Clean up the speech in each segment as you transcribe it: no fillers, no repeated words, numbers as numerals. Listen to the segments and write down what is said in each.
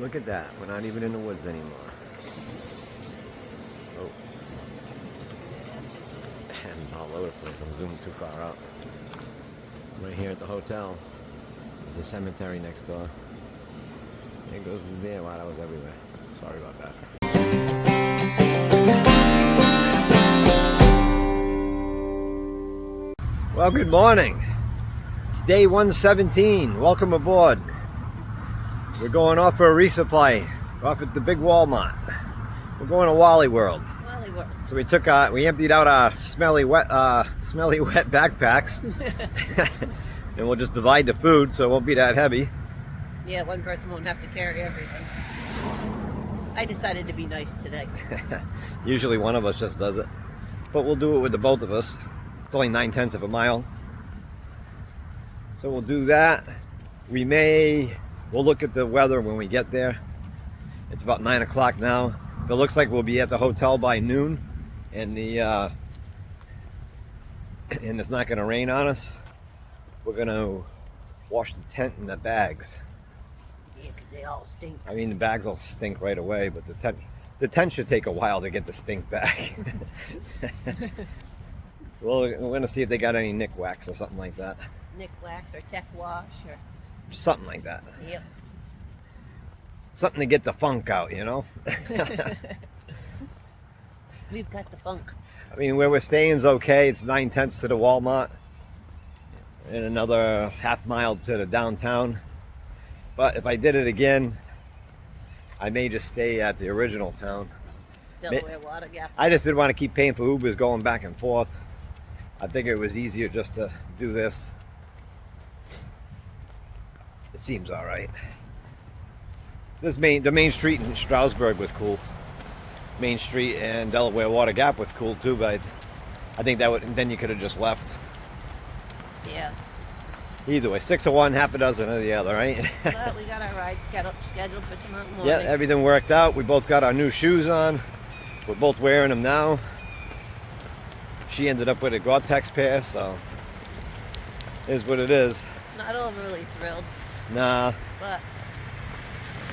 Look at that. We're not even in the woods anymore. Oh. And all over the place. I'm zooming too far out. Right here at the hotel. There's a cemetery next door. It goes from there. Wow, that was everywhere. Sorry about that. Well, good morning. It's day 117. Welcome aboard. We're going off for a resupply off at the big Walmart. We're going to Wally World. Wally World. So we emptied out our smelly wet backpacks, and we'll just divide the food so it won't be that heavy. Yeah, one person won't have to carry everything. I decided to be nice today. Usually one of us just does it, but we'll do it with the both of us. It's only 9/10 of a mile. So we'll do that. We'll look at the weather when we get there. It's about 9 o'clock now. It looks like we'll be at the hotel by noon, and and it's not going to rain on us. We're going to wash the tent and the bags. Yeah, because they all stink. I mean, the bags will stink right away, but the tent should take a while to get the stink back. Well, we're going to see if they got any Nick wax or something like that. Nick wax or tech wash or something like that. Yep. Something to get the funk out, you know? We've got the funk. I mean, where we're staying is okay. It's 9/10 to the Walmart and another half mile to the downtown. But if I did it again, I may just stay at the original town. Delaware Water Gap. I just didn't want to keep paying for Ubers going back and forth. I think it was easier just to do this. It seems all right. The main street in Stroudsburg was cool. Main Street and Delaware Water Gap was cool too, but I think then you could have just left. Yeah. Either way, 6 of one, half a dozen of the other, right? Well, we got our ride scheduled for tomorrow morning. Yeah, everything worked out. We both got our new shoes on. We're both wearing them now. She ended up with a Gore-Tex pair, so it is what it is. Not overly thrilled. Nah. But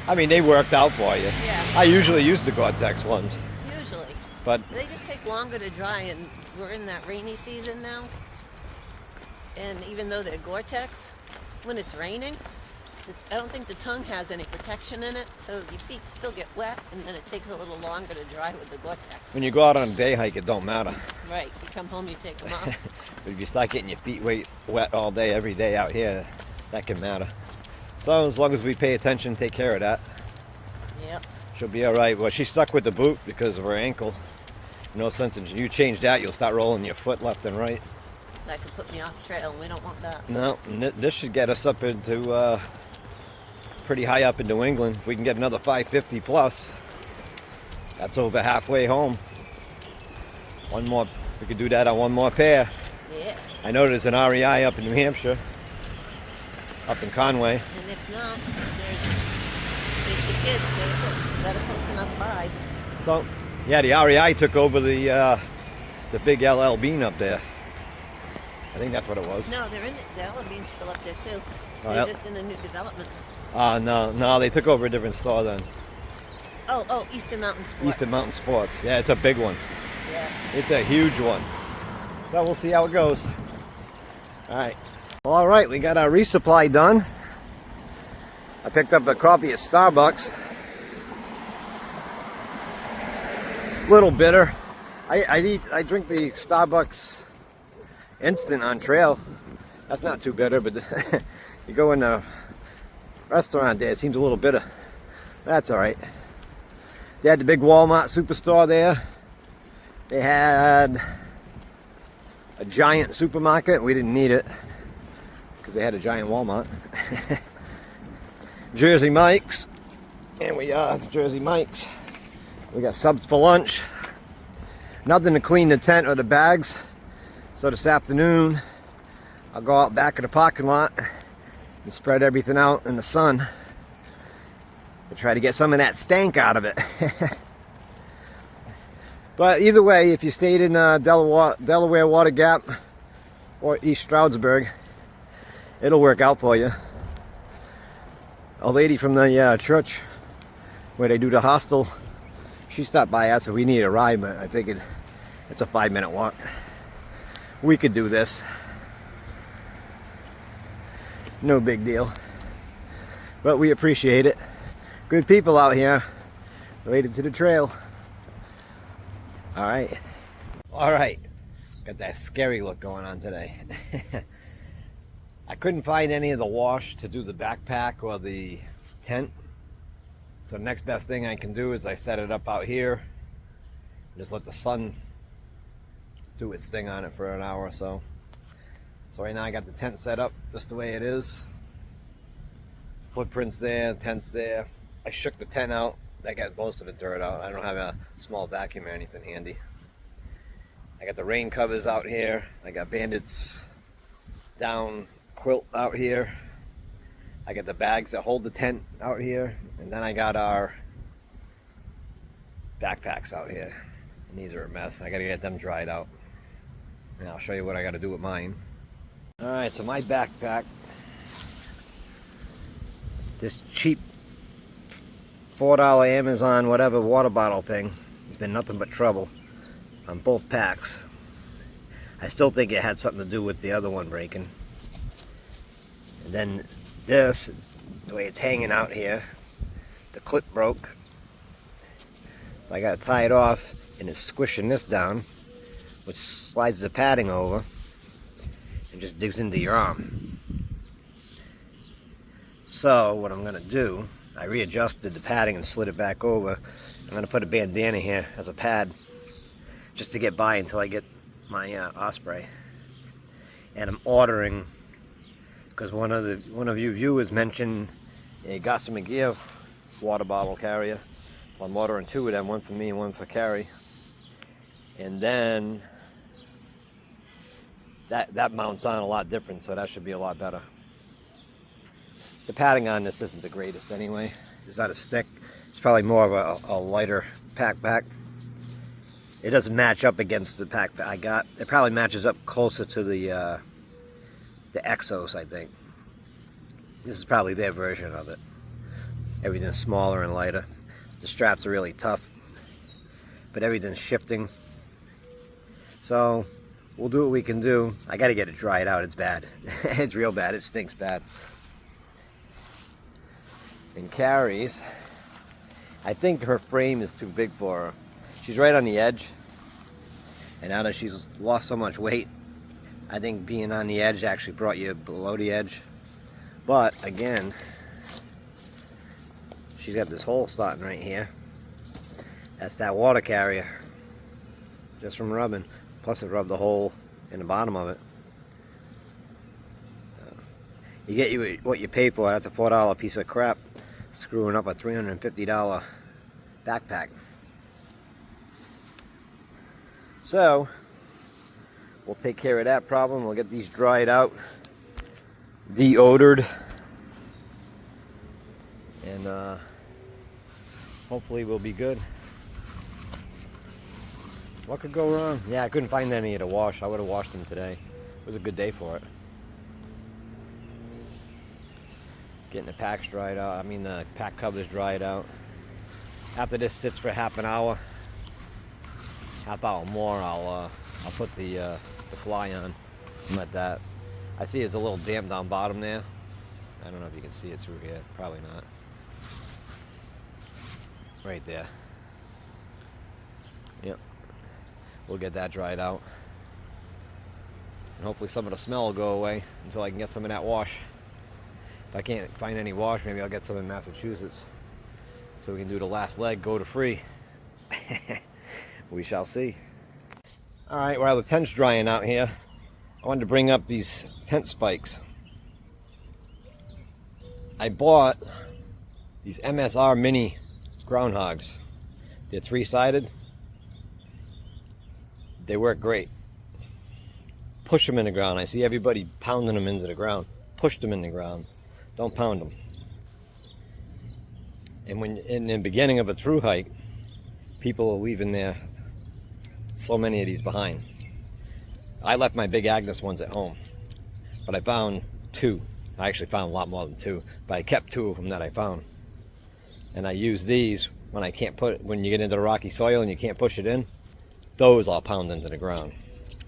I mean, they worked out for you. yeah. I usually use the Gore-Tex ones. Usually. But they just take longer to dry, and we're in that rainy season now. And even though they're Gore-Tex, when it's raining, I don't think the tongue has any protection in it, so your feet still get wet, and then it takes a little longer to dry with the Gore-Tex. when you go out on a day hike, it don't matter. Right, you come home, you take them off. But if you start getting your feet wet all day, every day out here, that can matter. So as long as we pay attention, take care of that, Yep. she'll be all right. Well, she's stuck with the boot because of her ankle. No sense in you change that, you'll start rolling your foot left and right. That could put me off trail, and we don't want that. No, this should get us up into pretty high up in New England. If we can get another 550 plus, that's over halfway home. One more, we could do that on one more pair. Yeah. I know there's an REI up in New Hampshire, up in Conway. And if not, there's the kids that are close enough by. So, yeah, the REI took over the big LL Bean up there. I think that's what it was. No, they're in the Ella Bean's still up there too. Oh, They're yep. just in a new development. No, they took over a different store then. Oh, Eastern Mountain Sports. Eastern Mountain Sports. Yeah, it's a big one. Yeah. It's a huge one. So we'll see how it goes. All right, we got our resupply done. I picked up a coffee at Starbucks. Little bitter. I drink the Starbucks instant on trail. That's not too bitter, but you go in the restaurant there, it seems a little bitter. That's all right. They had the big Walmart superstore there. They had a giant supermarket. We didn't need it because they had a giant Walmart. Jersey Mike's. And we are Jersey Mike's. We got subs for lunch. Nothing to clean the tent or the bags. So this afternoon, I'll go out back of the parking lot and spread everything out in the sun to try to get some of that stank out of it. But either way, if you stayed in Delaware Water Gap or East Stroudsburg, it'll work out for you. A lady from the church where they do the hostel. She stopped by, asked if we need a ride, but I figured it's a 5-minute walk. We could do this. No big deal. But we appreciate it. Good people out here. Related to the trail. Alright. Alright. Got that scary look going on today. I couldn't find any of the wash to do the backpack or the tent. So the next best thing I can do is I set it up out here. Just let the sun do its thing on it for an hour or so. So right now I got the tent set up just the way it is. Footprints there, tent's there. I shook the tent out. I got most of the dirt out. I don't have a small vacuum or anything handy. I got the rain covers out here. I got Bandit's down quilt out here. I got the bags that hold the tent out here. And then I got our backpacks out here. And these are a mess. I gotta get them dried out. And I'll show you what I gotta do with mine. Alright, so my backpack. This cheap $4 Amazon whatever water bottle thing has been nothing but trouble on both packs. I still think it had something to do with the other one breaking. And then this, the way it's hanging out here, the clip broke. So I got to tie it off, and it's squishing this down, which slides the padding over and just digs into your arm. So what I'm going to do, I readjusted the padding and slid it back over. I'm going to put a bandana here as a pad just to get by until I get my Osprey. And I'm ordering, because one of you viewers mentioned a Gossamer McGear water bottle carrier. So I'm ordering 2 of them, one for me and one for Carrie. And then that mounts on a lot different, so that should be a lot better. The padding on this isn't the greatest anyway. It's not a stick. It's probably more of a lighter pack. It doesn't match up against the pack I got. It probably matches up closer to the Exos, I think. This is probably their version of it. Everything's smaller and lighter. The straps are really tough, but everything's shifting. So we'll do what we can do. I got to get it dried out. It's bad. It's real bad. It stinks bad. And Carrie's, I think her frame is too big for her. She's right on the edge, and now that she's lost so much weight, I think being on the edge actually brought you below the edge. But again, she's got this hole starting right here. That's that water carrier, just from rubbing. Plus it rubbed the hole in the bottom of it. You get what you pay for. That's a $4 piece of crap, screwing up a $350 backpack. So we'll take care of that problem. We'll get these dried out, deodored, and hopefully we'll be good. What could go wrong? Yeah, I couldn't find any to wash. I would have washed them today. It was a good day for it. Getting the packs dried out. I mean the pack covers dried out. After this sits for half an hour, half hour more, I'll put the fly on and let that. I see it's a little damp down bottom there. I don't know if you can see it through here. Probably not. Right there. Yep. We'll get that dried out. And hopefully some of the smell will go away until I can get some of that wash. If I can't find any wash, maybe I'll get some in Massachusetts. So we can do the last leg, go to free. We shall see. Alright, while the tent's drying out here, I wanted to bring up these tent spikes. I bought these MSR mini groundhogs. They're 3-sided. They work great. Push them in the ground. I see everybody pounding them into the ground. Push them in the ground. Don't pound them. And when in the beginning of a thru hike, people are leaving so many of these behind. I left my big Agnes ones at home, but I found 2. I actually found a lot more than 2, but I kept 2 of them that I found. And I use these when I can't when you get into the rocky soil and you can't push it in. Those I'll pound into the ground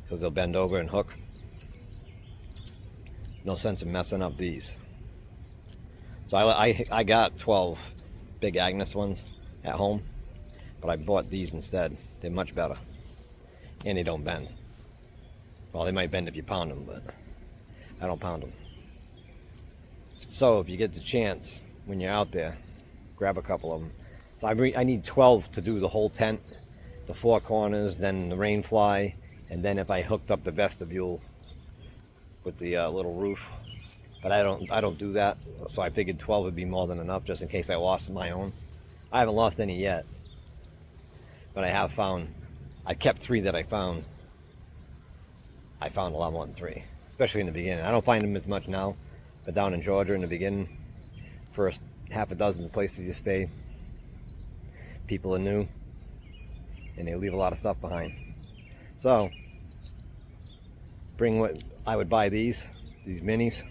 because they'll bend over and hook. No sense in messing up these. So I got 12 big Agnes ones at home, but I bought these instead. They're much better, and they don't bend. Well, they might bend if you pound them, but I don't pound them. So if you get the chance when you're out there, grab a couple of them. So I need 12 to do the whole tent, the 4 corners, then the rain fly, and then if I hooked up the vestibule with the little roof. But I don't do that, so I figured 12 would be more than enough just in case I lost my own. I haven't lost any yet, but I kept 3 that I found. I found a lot more than 3, especially in the beginning. I don't find them as much now, but down in Georgia in the beginning, first half a dozen places you stay, people are new, and they leave a lot of stuff behind. So, I would buy these minis,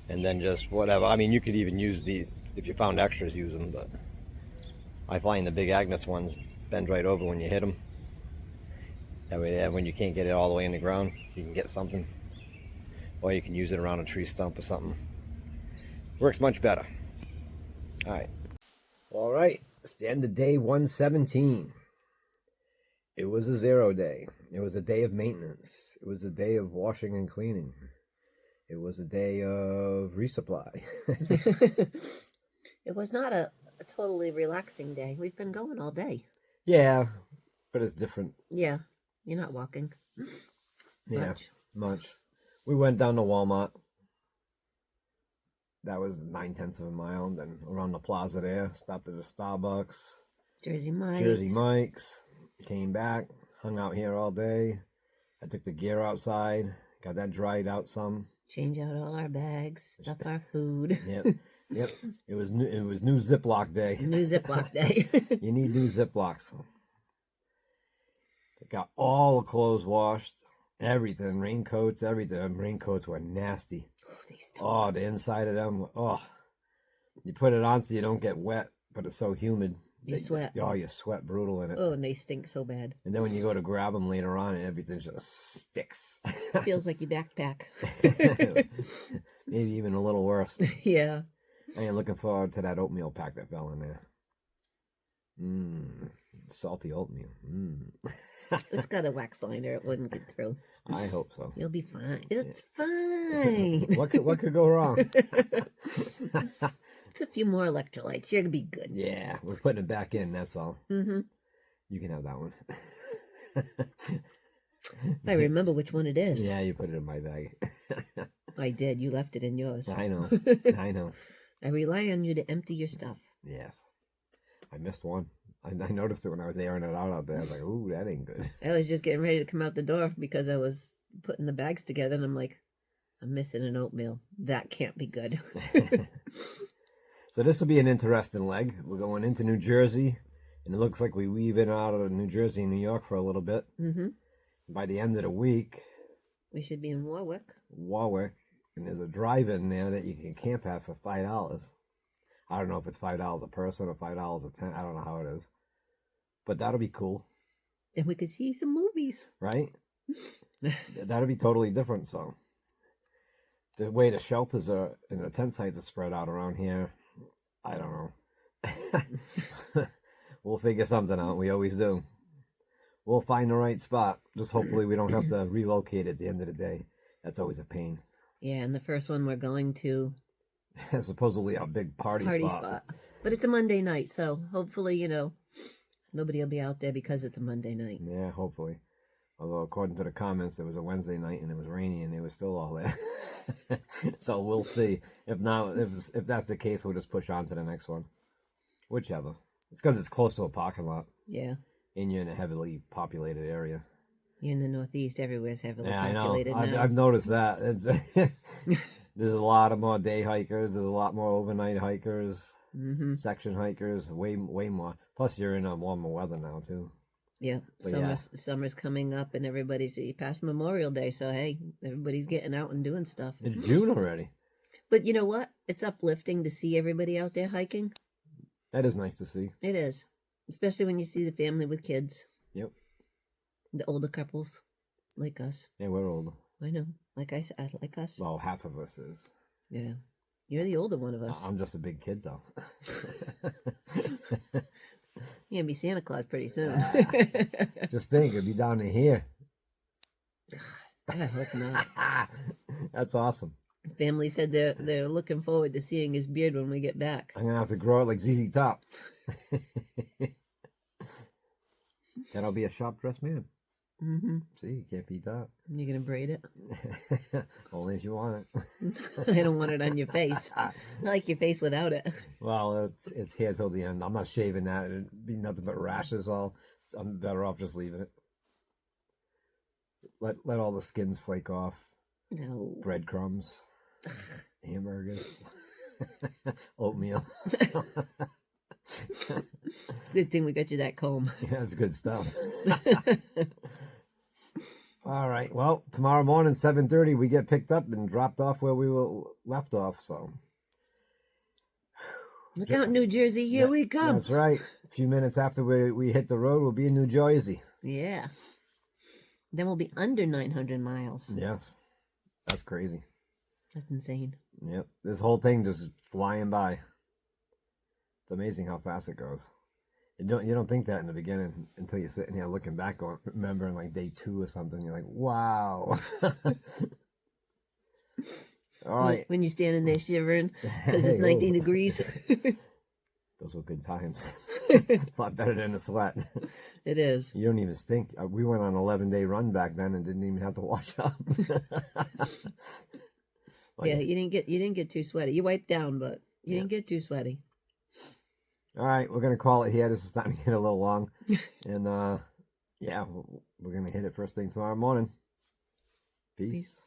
and then just whatever. I mean, you could even use if you found extras, use them, but I find the big Agnes ones bend right over when you hit them. That way, when you can't get it all the way in the ground, you can get something. Or you can use it around a tree stump or something. Works much better. All right. It's the end of day 117. It was a 0 day. It was a day of maintenance. It was a day of washing and cleaning. It was a day of resupply. It was not a totally relaxing day. We've been going all day. Yeah, but it's different. Yeah, you're not walking. Yeah, much. We went down to Walmart. That was 9/10 of a mile. Then around the plaza there, stopped at the Starbucks. Jersey Mike's. Came back, hung out here all day. I took the gear outside, got that dried out some. Change out all our bags, stuff our food. Yep. It was new Ziploc day. New Ziploc day. You need new Ziplocs. Got all the clothes washed, everything, raincoats, everything. Raincoats were nasty. Oh, the inside of them. Oh, you put it on so you don't get wet, but it's so humid. You sweat. You sweat brutal in it. Oh, and they stink so bad. And then when you go to grab them later on, and everything just sticks. Feels like your backpack. Maybe even a little worse. Yeah. I ain't looking forward to that oatmeal pack that fell in there. Salty oatmeal. It's got a wax liner. It wouldn't get through. I hope so. You'll be fine. It's fine. What could go wrong? It's a few more electrolytes. You're gonna be good. Yeah, we're putting it back in. That's all. Mm-hmm. You can have that one. If I remember which one it is. Yeah, you put it in my bag. I did. You left it in yours. I know. I know. I rely on you to empty your stuff. Yes. I missed one. I noticed it when I was airing it out there. I was like, ooh, that ain't good. I was just getting ready to come out the door because I was putting the bags together, and I'm like, I'm missing an oatmeal. That can't be good. So this will be an interesting leg. We're going into New Jersey, and it looks like we weave in and out of New Jersey and New York for a little bit. Mm-hmm. By the end of the week, we should be in Warwick, and there's a drive-in there that you can camp at for $5. I don't know if it's $5 a person or $5 a tent. I don't know how it is, but that'll be cool. And we could see some movies, right? That'll be totally different. So the way the shelters are and the tent sites are spread out around here, I don't know. We'll figure something out. We always do. We'll find the right spot. Just hopefully we don't have to relocate at the end of the day. That's always a pain. Yeah, and the first one we're going to supposedly a big party spot. But it's a Monday night, so hopefully, nobody will be out there because it's a Monday night. Yeah, hopefully. Although according to the comments, there was a Wednesday night and it was rainy and they were still all there. So we'll see. If not, if that's the case, we'll just push on to the next one. Whichever. It's because it's close to a parking lot. Yeah. And you're in a heavily populated area. You're in the Northeast. Everywhere's heavily I populated know. now. I've noticed that. There's a lot of more day hikers. There's a lot more overnight hikers, section hikers, way more. Plus, you're in warmer weather now, too. Yeah. Summer's coming up, and everybody's past Memorial Day, so, hey, everybody's getting out and doing stuff. It's June already. But you know what? It's uplifting to see everybody out there hiking. That is nice to see. It is, especially when you see the family with kids. Yep. The older couples, like us. Yeah, we're old. I know. Like I said, like us. Well, half of us is. Yeah. You're the older one of us. I'm just a big kid, though. You're going to be Santa Claus pretty soon. Just think, it'd be down to here. I hope not. That's awesome. Family said they're looking forward to seeing his beard when we get back. I'm going to have to grow it like ZZ Top. Then I'll be a shop-dressed man. Mm-hmm. See, you can't beat that. You're going to braid it? Only if you want it. I don't want it on your face. I like your face without it. Well, it's hair till the end. I'm not shaving that. It'd be nothing but rashes all. So I'm better off just leaving it. Let all the skins flake off. No. Breadcrumbs. Hamburgers. Oatmeal. Good thing we got you that comb. Yeah, that's good stuff. All right. Well, tomorrow morning, 7:30, we get picked up and dropped off where we were left off. So, look out, New Jersey! Here we come. That's right. A few minutes after we hit the road, we'll be in New Jersey. Yeah. Then we'll be under 900 miles. Yes, that's crazy. That's insane. Yep. This whole thing just flying by. It's amazing how fast it goes. You don't think that in the beginning until you're sitting here looking back, going, remembering like day 2 or something. You're like, wow. All right. When you're standing there shivering because it's 19 degrees. Those were good times. It's a lot better than the sweat. It is. You don't even stink. We went on an 11-day run back then and didn't even have to wash up. Yeah, you didn't get too sweaty. You wiped down, but you didn't get too sweaty. All right, we're going to call it here. This is starting to get a little long. And, yeah, we're going to hit it first thing tomorrow morning. Peace.